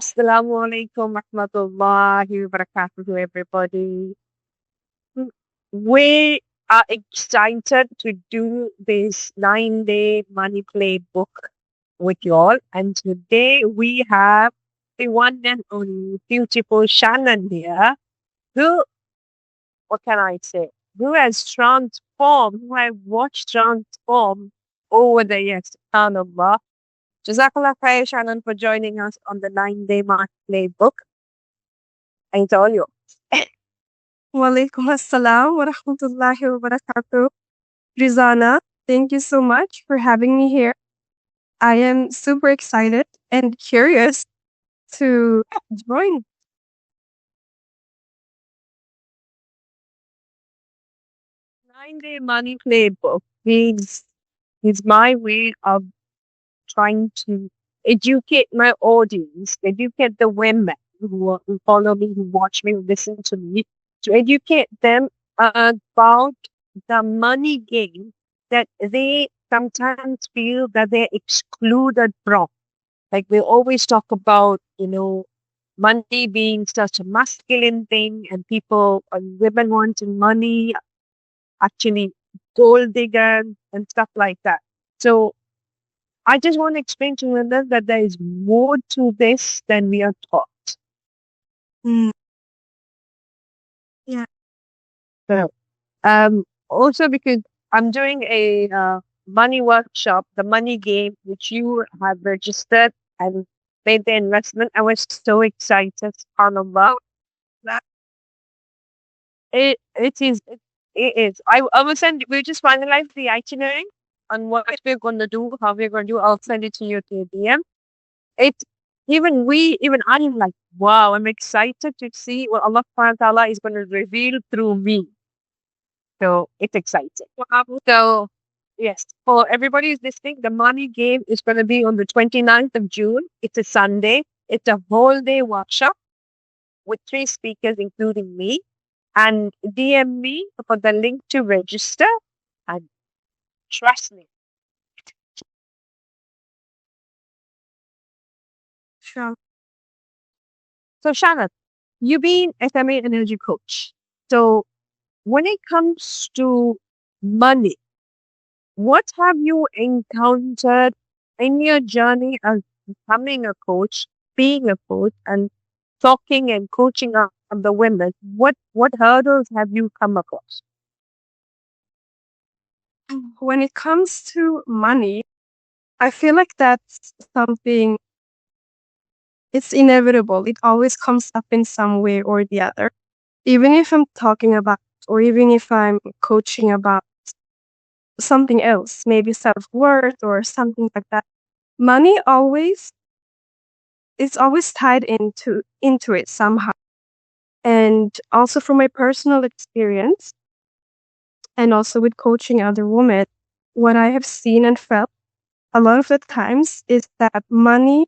Assalamu alaikum warahmatullahi wabarakatuh, everybody. Mm, We are excited to do this 9-day money playbook with you all. And today we have the one and only beautiful Shannon here, who, what can I say, who has transformed, who I've watched transform over the years. SubhanAllah. Jazakallah khair, Shannon, for joining us on the 9-day money playbook. I told you. Walaikum assalam wa rahmatullahi wa barakatuh. Rizana, thank you so much for having me here. I am super excited and curious to join. 9-day money playbook is my way of trying to educate my audience, educate the women who follow me, who watch me, who listen to me, to educate them about the money game that they sometimes feel that they're excluded from. Like we always talk about, money being such a masculine thing and people and women wanting money, actually gold digger and stuff like that. So I just want to explain to women that there is more to this than we are taught. Mm, yeah, So, also because I'm doing a money workshop, the money game, which you have registered and made the investment. I was so excited, subhanAllah. That it is. I will send. We'll just finalize the itinerary on what we're going to do, how we're going to do. I'll send it to you to your DM. It even I'm like, wow, I'm excited to see what Allah subhanahu wa ta'ala is going to reveal through me. So it's exciting. Wow. So yes, for everybody who's listening, the money game is going to be on the 29th of June. It's a Sunday. It's a whole day workshop with 3 speakers, including me. And DM me for the link to register. And trust me. sure. So Shannon, you've been SMA energy coach. So when it comes to money, what have you encountered in your journey as becoming a coach, being a coach, and talking and coaching up of the women? What hurdles have you come across? When it comes to money, I feel like that's something, it's inevitable. It always comes up in some way or the other. Even if I'm talking about, or even if I'm coaching about something else, maybe self-worth or something like that. Money always, it's always tied into it somehow. And also from my personal experience and also with coaching other women, what I have seen and felt a lot of the times is that money,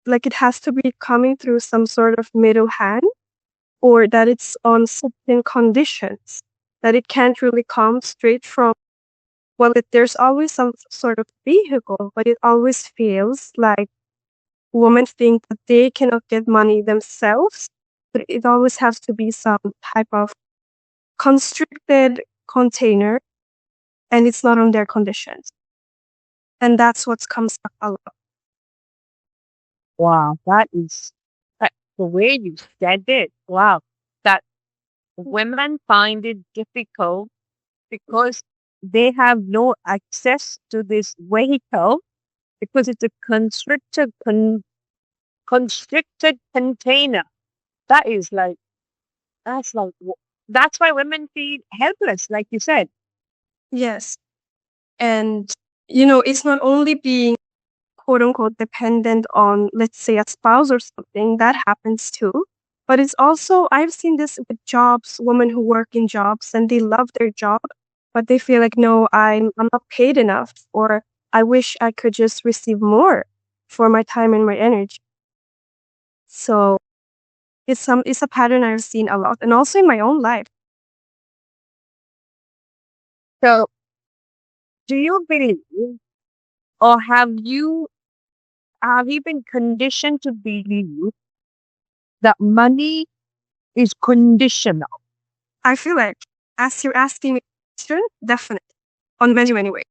like it has to be coming through some sort of middle hand, or that it's on certain conditions, that it can't really come straight from, well, there's always some sort of vehicle, but it always feels like women think that they cannot get money themselves, but it always has to be some type of constricted container, and it's not on their conditions. And that's what comes up a lot. Wow, the way you said it. Wow, that women find it difficult because they have no access to this vehicle because it's a constricted container. That is like that's like that's why women feel helpless, like you said. Yes. And, it's not only being quote unquote dependent on, let's say, a spouse or something, that happens too. But it's also, I've seen this with jobs, women who work in jobs and they love their job, but they feel like, no, I'm not paid enough, or I wish I could just receive more for my time and my energy. So it's a pattern I've seen a lot, and also in my own life. So, do you believe, or have you have you been conditioned to believe that money is conditional? I feel like, as you're asking me, definitely on many, many ways.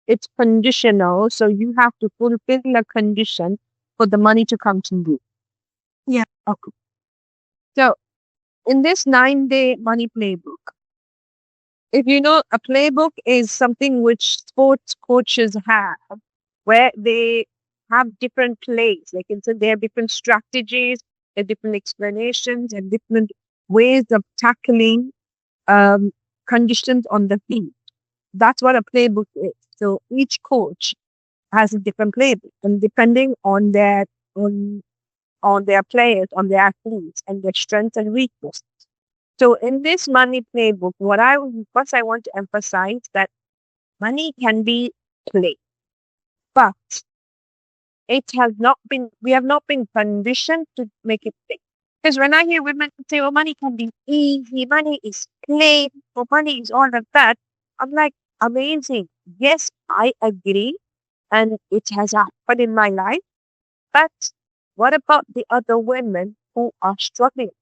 It's conditional, so you have to fulfill a condition for the money to come to you. Yeah. Okay. So, in this 9-day money playbook, if you know, a playbook is something which sports coaches have, where they have different plays. Like, they have different strategies, they have different explanations, and different ways of tackling conditions on the field. That's what a playbook is. So each coach has a different playbook, and depending on on their players, on their athletes, and their strengths and weaknesses. So in this money playbook, first I want to emphasize that money can be played, but we have not been conditioned to make it play. Because when I hear women say, "Oh, money can be easy, money is played, or money is all of that," I'm like, amazing. Yes, I agree, and it has happened in my life. But what about the other women who are struggling?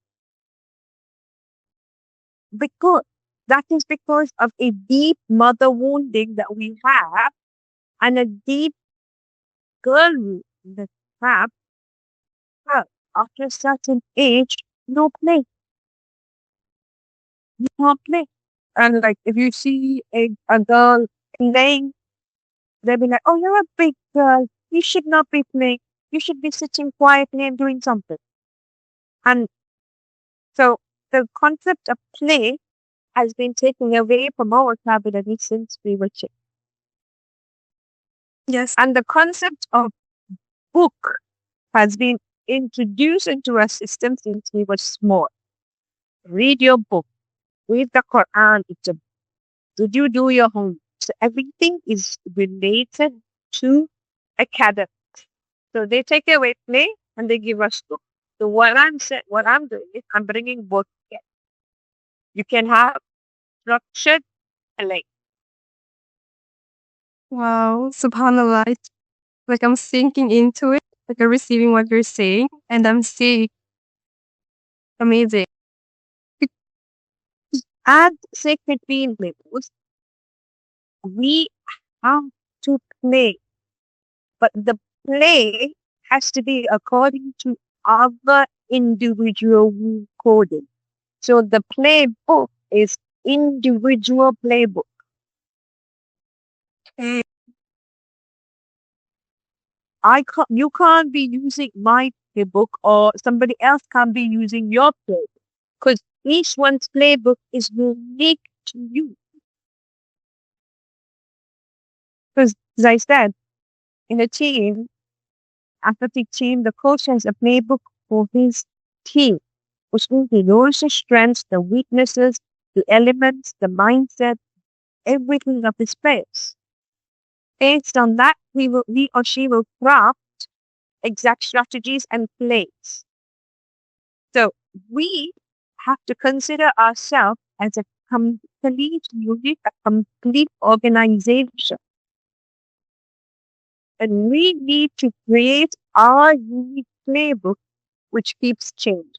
Because that is because of a deep mother wounding that we have, and a deep girl wound that we have. Well, after a certain age, no play. You can't play. And like, if you see a girl playing, they'll be like, "Oh, you're a big girl. You should not be playing. You should be sitting quietly and doing something." And so the concept of play has been taken away from our vocabulary since we were children. Yes. And the concept of book has been introduced into our system since we were small. Read your book. Read the Quran. Did you do your homework? So everything is related to academics. So they take away play and they give us book. So what I'm doing is I'm bringing both together. You can have structured play. Wow. Subhanallah. It's like I'm sinking into it, like I'm receiving what you're saying, and I'm seeing amazing. Add sacred being labels. We have to play, but the play has to be according to our individual coding. So the playbook is individual playbook. Okay. You can't be using my playbook, or somebody else can't be using your playbook, because each one's playbook is unique to you. Because as I said, in a team, athletic team, the coach has a playbook for his team, which means he knows the strengths, the weaknesses, the elements, the mindset, everything of his players. Based on that, he or she will craft exact strategies and plays. So we have to consider ourselves as a complete unit, a complete organization. And we need to create our unique playbook, which keeps changing.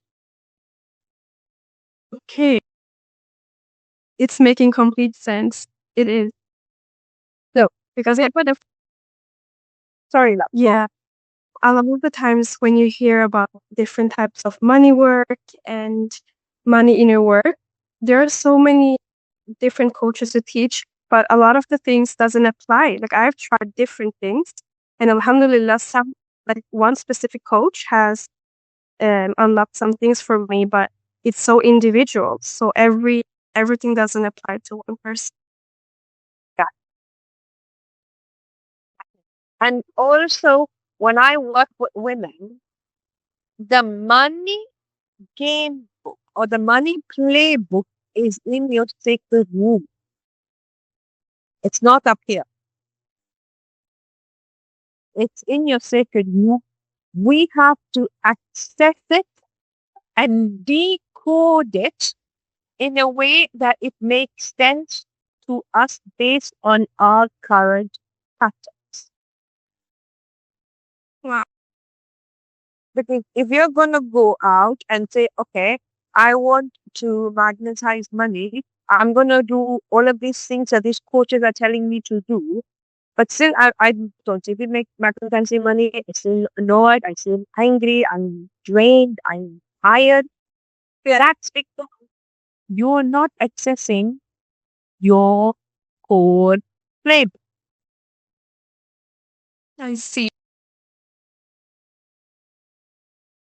Okay. It's making complete sense. It is. So, Because it would have, sorry, love. yeah. A lot of the times when you hear about different types of money work and money inner work, there are so many different coaches to teach, but a lot of the things doesn't apply. Like I've tried different things, and alhamdulillah, one specific coach has unlocked some things for me, but it's so individual. So everything doesn't apply to one person. Yeah. And also, when I work with women, the money game book or the money playbook is in your sacred room. It's not up here. It's in your sacred room. We have to access it and decode it in a way that it makes sense to us based on our current patterns. Wow. Because if you're going to go out and say, okay, I want to magnetize money, I'm going to do all of these things that these coaches are telling me to do. But still, I don't even make magnetizing money. I still annoyed. I still angry. I'm drained. I'm tired. That's because you're not accessing your core playbook. I see.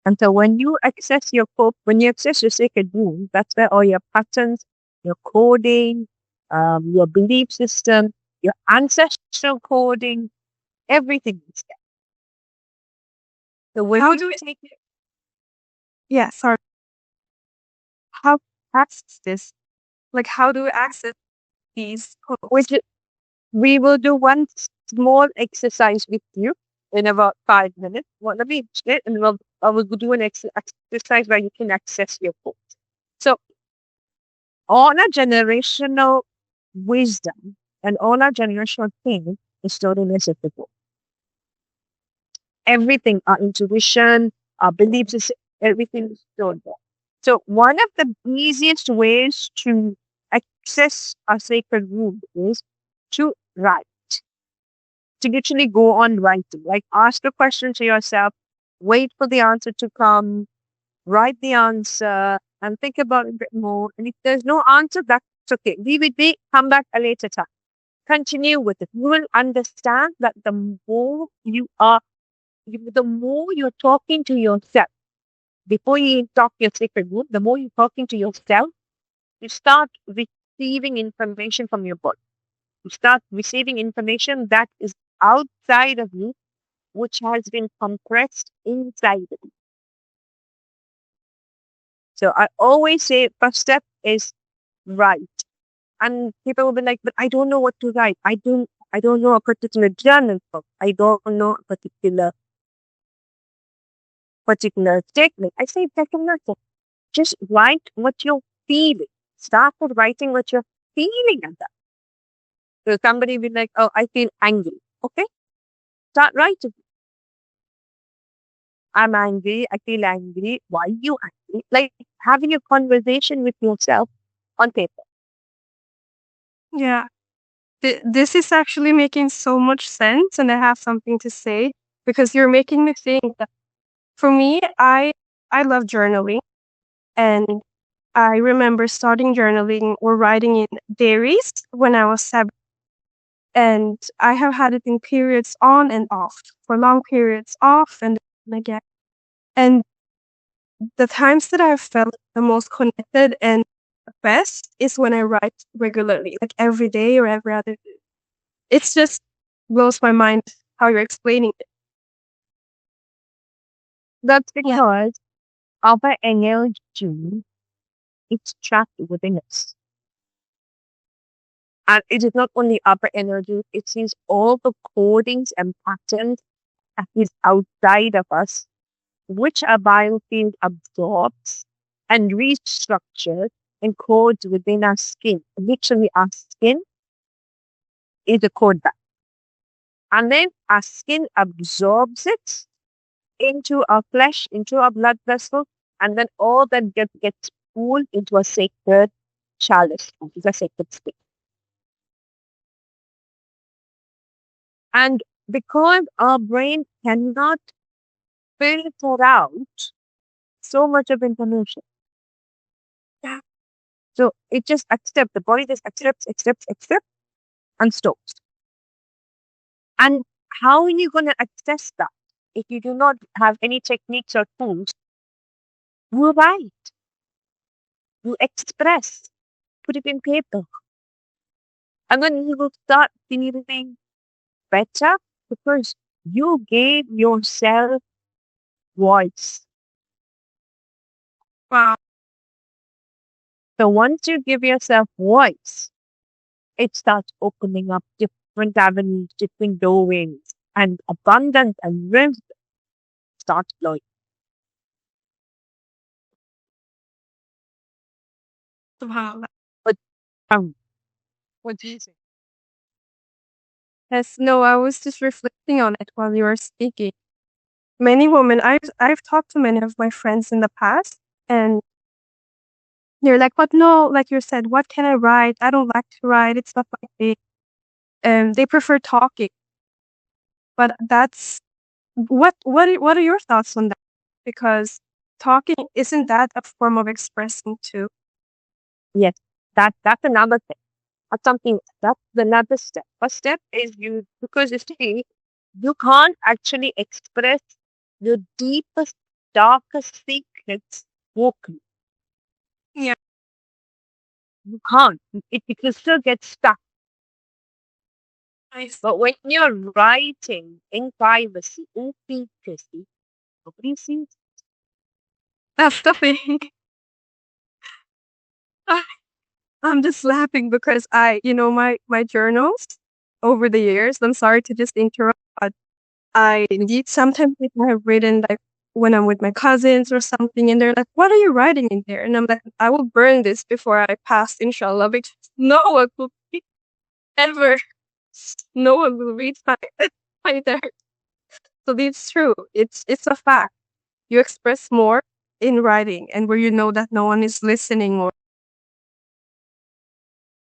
And so when you access your core, when you access your sacred wound, that's where all your patterns, your coding, your belief system, your ancestral coding, everything is there. So when How you do we, take it, yeah, sorry. How access this? Like, how do we access these codes? which we will do one small exercise with you in about 5 minutes. Well, let me explain, and I will do an exercise where you can access your core. So all our generational wisdom and all our generational pain is stored in this book. Everything, our intuition, our beliefs, everything is stored there. So one of the easiest ways to access a sacred wound is to write, to literally go on writing. Like ask the question to yourself, wait for the answer to come, write the answer, and think about it a bit more. And if there's no answer, that's okay. Leave it be, come back a later time. Continue with it. You will understand that the more you're talking to yourself, before you talk your sacred wound, the more you're talking to yourself, you start receiving information from your body. You start receiving information that is outside of you, which has been compressed inside of you. So I always say first step is write. And people will be like, but I don't know what to write. I don't know a particular journal book. I don't know a particular technique. I say it nothing. Just write what you're feeling. Start with writing what you're feeling at that. So somebody will be like, oh, I feel angry. Okay, start writing. I'm angry. I feel angry. Why are you angry? Like having a conversation with yourself on paper. Yeah. This is actually making so much sense, and I have something to say because you're making me think that for me, I love journaling, and I remember starting journaling or writing in diaries when I was 7, and I have had it in periods on and off, for long periods off and then again. And the times that I've felt the most connected and best is when I write regularly, like every day or every other day. It's just blows my mind how you're explaining it. That's Yeah. because our energy is trapped within us. And it is not only upper energy, it is all the codings and patterns that is outside of us, which our biofield absorbs and restructures and codes within our skin. Literally, our skin is a code bank. And then our skin absorbs it into our flesh, into our blood vessel, and then all that gets pulled into a sacred chalice, which is a sacred space. And because our brain cannot filter out so much of information, so it just accepts, the body just accepts, and stops. And how are you going to access that if you do not have any techniques or tools? You write, you express, put it in paper, and then you will start feeling better because you gave yourself voice. Wow. So once you give yourself voice, it starts opening up different avenues, different doorways, and abundance and wisdom starts flowing. Wow. But um, what do you say? Yes, no, I was just reflecting on it while you were speaking. many women, I've talked to many of my friends in the past, and they're like, "But no, like you said, what can I write? I don't like to write. It's not my thing." They prefer talking, but that's what are your thoughts on that? Because talking, isn't that a form of expressing too? Yes, that's another thing. That's something that's another step. First step is you because you see, you can't actually express your deepest, darkest secrets vocally. Yeah, You can't. It will still get stuck. I see. But when you're writing in privacy, in secrecy, nobody sees. That's the thing. I- I'm just laughing because my journals over the years. I'm sorry to just interrupt, but I indeed sometimes I have written like when I'm with my cousins or something, and they're like, "What are you writing in there?" And I'm like, "I will burn this before I pass, inshallah, because no one will ever, no one will read my my diary." So it's true. It's a fact. You express more in writing, and where you know that no one is listening. Or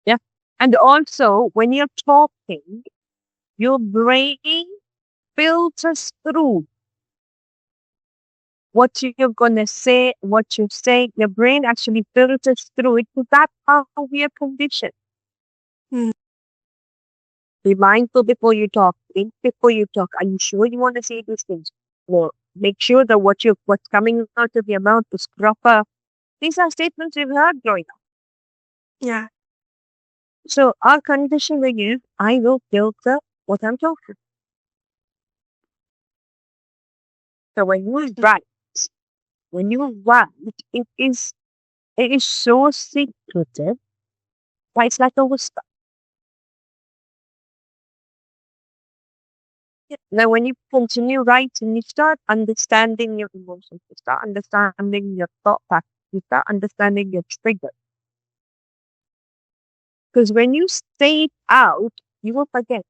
Yeah. And also, when you're talking, your brain filters through what you're going to say, what you say. Your brain actually filters through it because that's how we are conditioned. mm, Be mindful before you talk. Think before you talk. Are you sure you want to say these things? Or make sure that what's coming out of your mouth is proper. These are statements we've heard growing up. yeah, So our conditioning is I will filter what I'm talking. So when you write, it is so secretive, but it's like a whisper. yeah, Now when you continue writing, you start understanding your emotions, you start understanding your thought patterns, you start understanding your triggers. Because when you say it out, you will forget.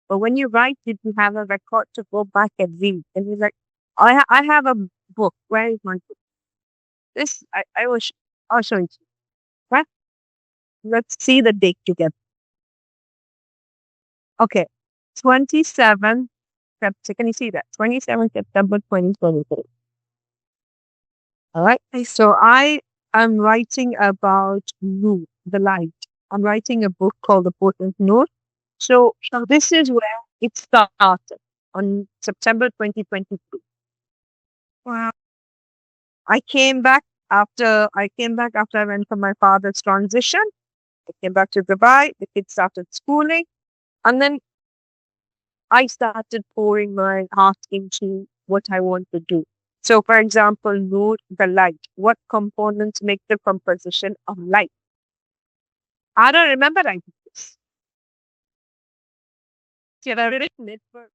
But when you write it, you have a record to go back and read. And you're like, I have a book. Where is my book? This, I will, I'll show it to you. Right? Let's see the date together. Okay. 27 September. Can you see that? 27 September 2023. All right. I see. So I am writing about Noor, the light. I'm writing a book called The Potent Noor. So this is where it started on September 2023. Wow. I came back after I went for my father's transition. I came back to Dubai. The kids started schooling, and then I started pouring my heart into what I want to do. So, for example, Noor, the light. What components make the composition of light? I don't remember I did this. Yet I've written it for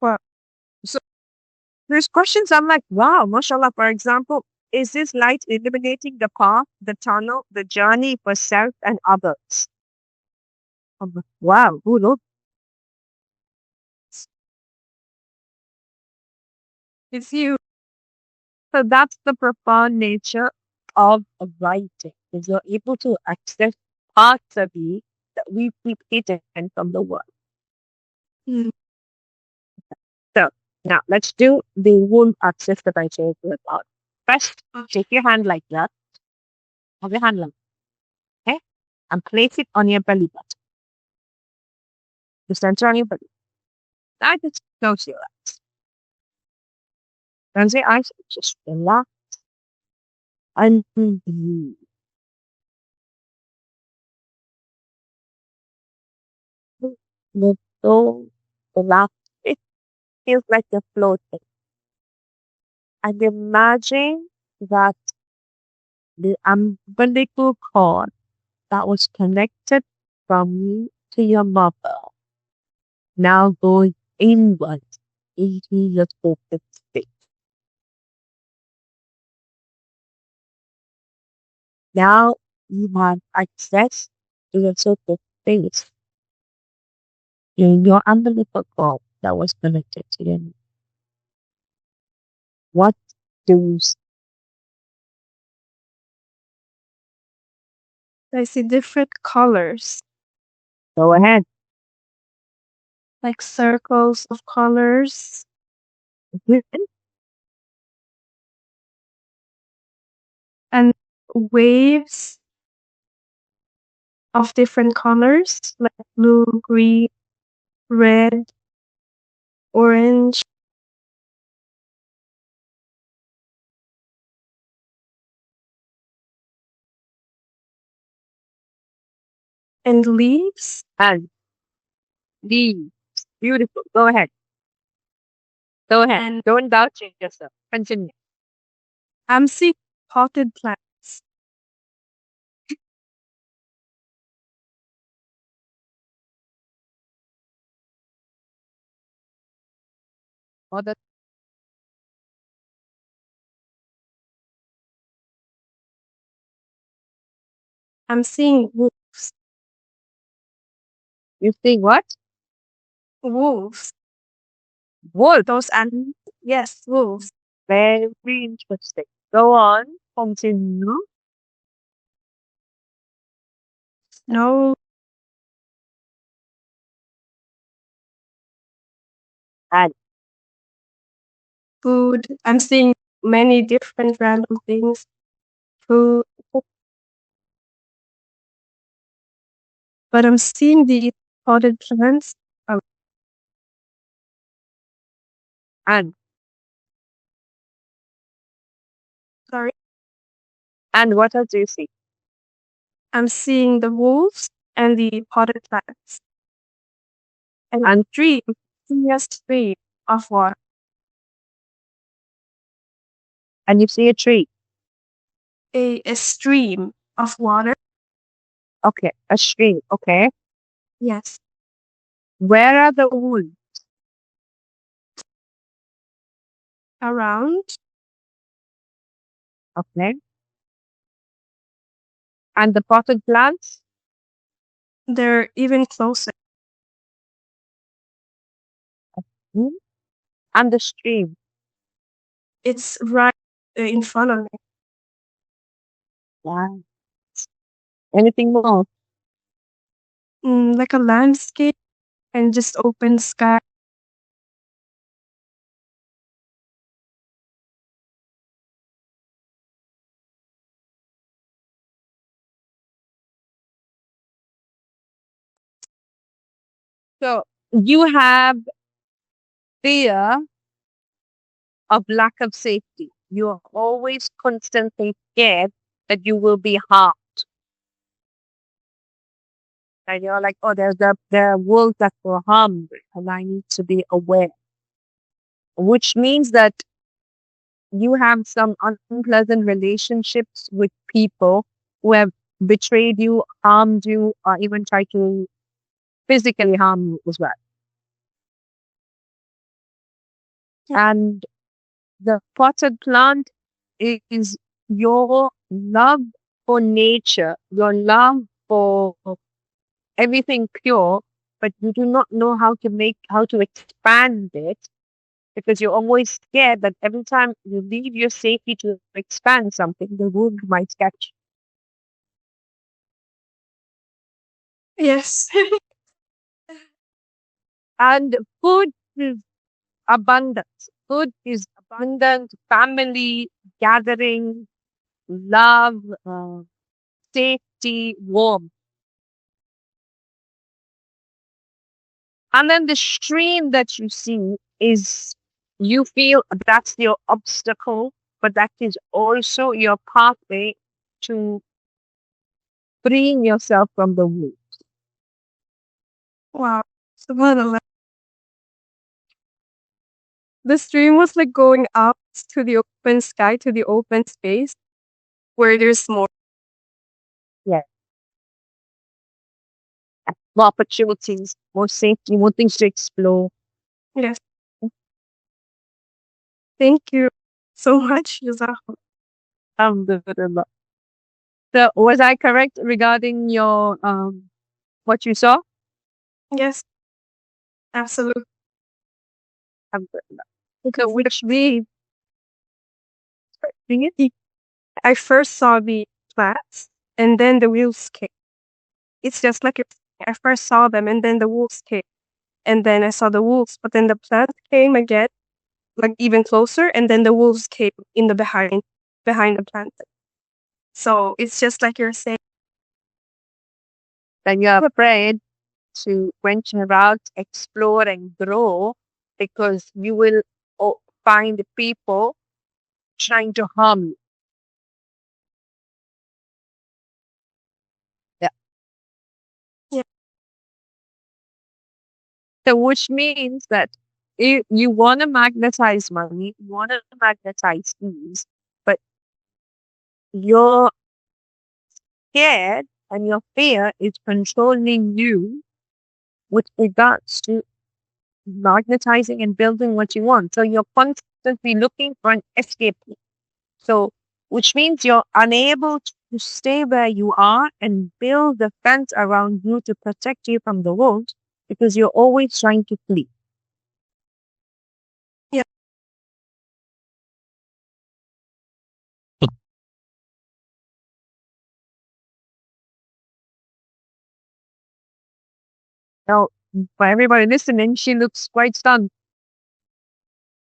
Wow. so there's questions I'm like, wow, mashallah. For example, is this light illuminating the path, the tunnel, the journey for self and others? I'm like, wow, who knows? It's you. So that's the profound nature of writing, is you're able to access parts of you that we keep hidden from the world. Mm, So now let's do the womb access that I told you about. First, okay. take your hand like that, have your hand like that, okay? And place it on your belly button, the center on your belly. Now just close your eyes. Close your eyes, just relax and breathe. Let go, relax. It feels like you're floating. And imagine that the umbilical cord that was connected from you to your mother now goes inward into your focus space. Now you have access to your focus space. Your umbilical cord that was connected to your knee. What do you see? I see different colors, Go ahead. like circles of colors Mhm. and waves of different colors, like blue, green, red, orange, and leaves. And leaves. Beautiful. Go ahead. Go ahead. And Don't doubt yourself. Continue. I'm seeing potted plants. Or that I'm seeing wolves. you think what? Wolves. Wolf. Those animals. Yes, wolves. Very interesting. Go on. Continue. No And food. I'm seeing many different random things. Food. But I'm seeing the potted plants. Oh, and sorry. and what else do you see? I'm seeing the wolves and the potted plants. And And stream. Seeing a stream of water. you see a tree. A stream of water. Okay. A stream. Okay. Yes. Where are the wolves? Around. Okay. And the potted plants? They're even closer. Hmm? And the stream. It's right in front of me. Wow. Anything more? Like a landscape and just open sky. So you have fear of lack of safety. You are always constantly scared that you will be harmed. And you're like, oh, there are wolves that will harm me, and I need to be aware. Which means that you have some unpleasant relationships with people who have betrayed you, harmed you, or even tried to physically harm you as well. And the potted plant is your love for nature, your love for everything pure, but you do not know how to expand it because you're always scared that every time you leave your safety to expand something, the wound might catch. Yes. And food is abundance. Food is abundant, family, gathering, love, safety, warmth. And then the stream that you see is, you feel that's your obstacle, but that is also your pathway to freeing yourself from the wound. Wow. Subhanallah. The stream was like going up to the open sky, to the open space where there's more. Yeah. More opportunities, more safety, more things to explore. Yes. Thank you so much, Jazakallah. Alhamdulillah. So was I correct regarding your what you saw? Yes. Absolutely. Alhamdulillah. So Because which means, I first saw the plants and then the wheels came. It's just like I first saw them and then the wolves came. And then I saw the wolves, but then the plant came again, like even closer, and then the wolves came in the behind the plant. So it's just like you're saying. then you're afraid to venture out, explore, and grow because you will find people trying to harm you. Yeah. Yeah. So, which means that you want to magnetize money, you want to magnetize ease, but you're scared and your fear is controlling you with regards to magnetizing and building what you want. So you're constantly looking for an escape. So, which means you're unable to stay where you are and build a fence around you to protect you from the wolves because you're always trying to flee. Yeah. Now, for everybody listening, she looks quite stunned.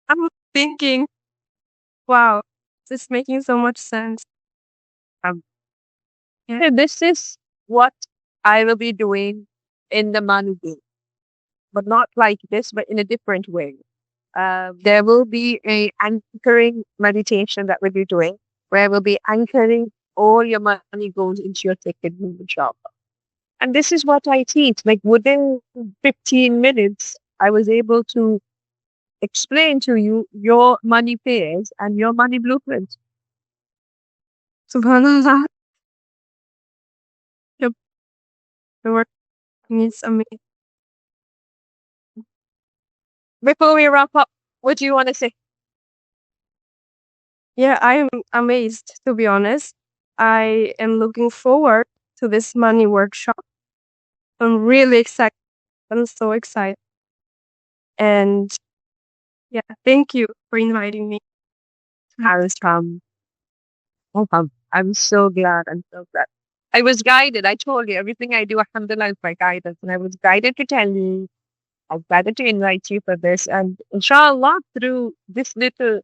I'm thinking, wow, this is making so much sense. Um, Yeah. so this is what I will be doing in the money game, but not like this, but in a different way. There will be a anchoring meditation that we'll be doing where we'll be anchoring all your money goes into your ticket movement shop. And this is what I teach. Like within 15 minutes, I was able to explain to you your money pairs and your money blueprint. Subhanallah. Yep. The work is amazing. Before we wrap up, what do you want to say? Yeah, I am amazed, to be honest. I am looking forward to this money workshop. I'm really excited. I'm so excited. And yeah, thank you for inviting me. I was I'm so glad. I'm so glad. I was guided. I told you everything I do, alhamdulillah, is by guidance. And I was guided to tell you, I was guided to invite you for this. And inshallah, through this little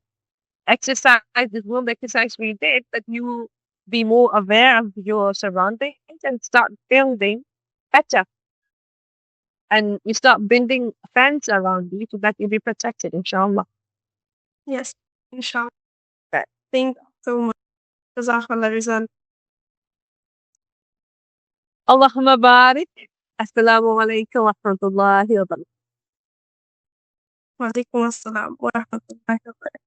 exercise, this little exercise we did, that you will be more aware of your surroundings and start building better. And you start building a fence around you so that you'll be protected, inshallah. Yes, inshallah. Okay. Thank you so much. Jazakallah, Rizana. Allahumma barik. Assalamu alaikum wa rahmatullahi wa barakatuh. Wa alaikum assalam wa rahmatullahi wa barakatuh.